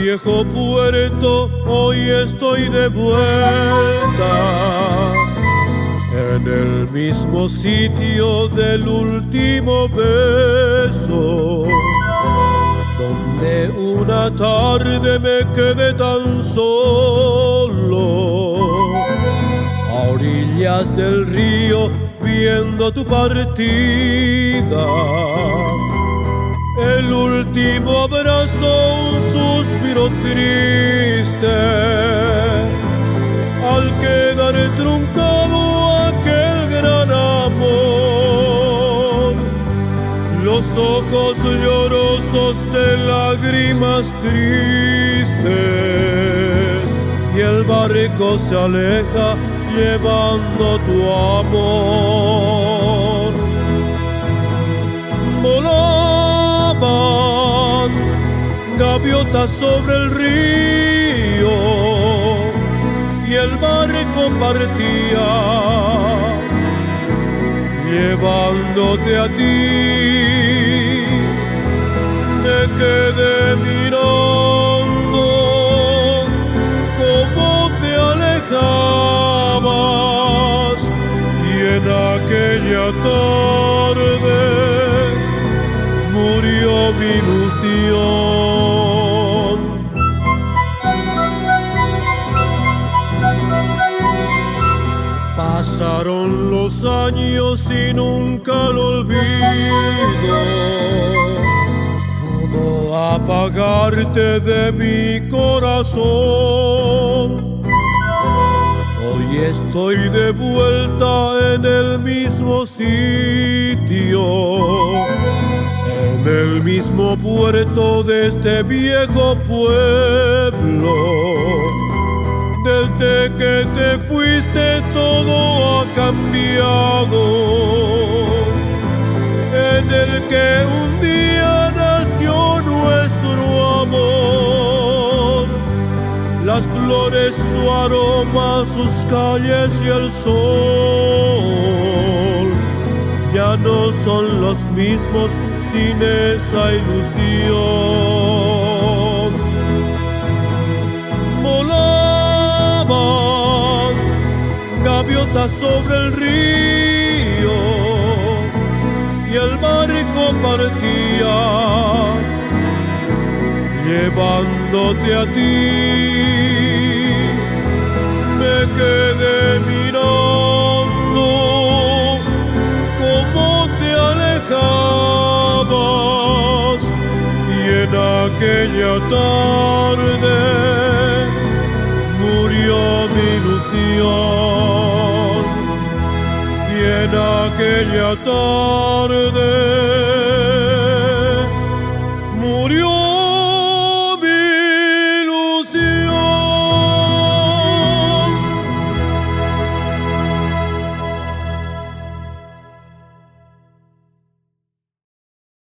viejo puerto, hoy estoy de vuelta en el mismo sitio del último beso, donde una tarde me quedé tan solo a orillas del río viendo tu partida. El último abrazo, un suspiro triste, al quedar truncado aquel gran amor. Los ojos llorosos de lágrimas tristes, y el barco se aleja llevando tu amor. Volaban gaviotas sobre el río y el barco partía llevándote a ti. Me quedé mirando cómo te alejabas, y en aquella tarde murió mi ilusión. Pasaron los años y nunca lo olvido. Pudo apagarte de mi corazón. Hoy estoy de vuelta en el mismo sitio, en el mismo puerto de este viejo pueblo. Desde que te fuiste todo ha cambiado, en el que un día nació nuestro amor. Las flores, su aroma, sus calles y el sol ya no son los mismos sin esa ilusión. Volaban gaviotas sobre el río y el barco partía llevándote a ti. Me quedé mirando cómo te alejabas, y en aquella tarde murió mi ilusión. Y en aquella tarde